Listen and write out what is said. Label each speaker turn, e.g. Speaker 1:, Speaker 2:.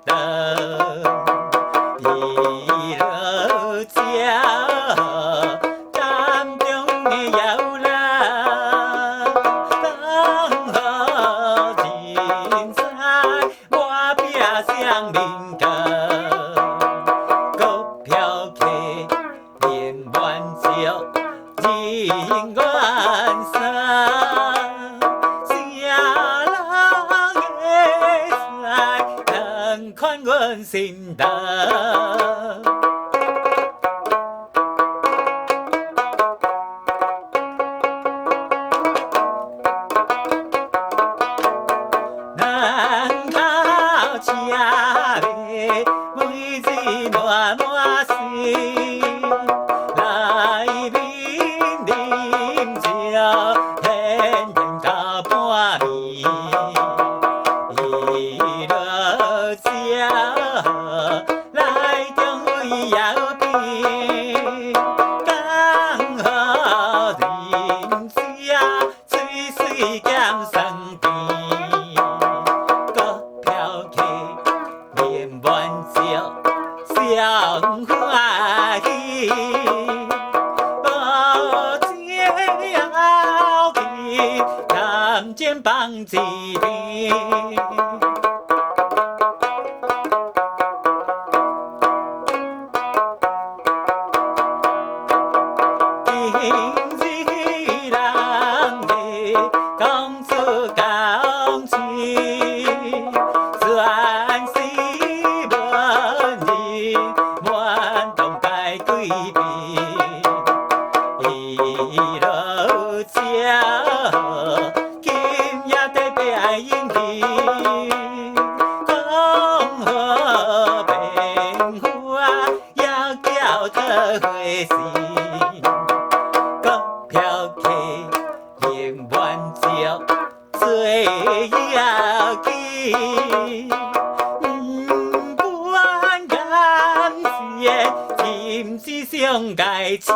Speaker 1: 得，一热家站中的摇篮，当何人在我壁上面股票客连万笑，人愿生。看阮心头，人靠车马，每日满满水，来面啉酒，天天到半暝。来中位摇边，刚好人家水水减酸甜，股票客连满笑，上欢喜。无钱后去，谈钱放一边。今日人哋讲出讲情，全是文人满堂解对面，伊落车今夜得白应去，讲好变化要叫他回事。飘客连满笑，最要紧。不管感谢，心是上界情。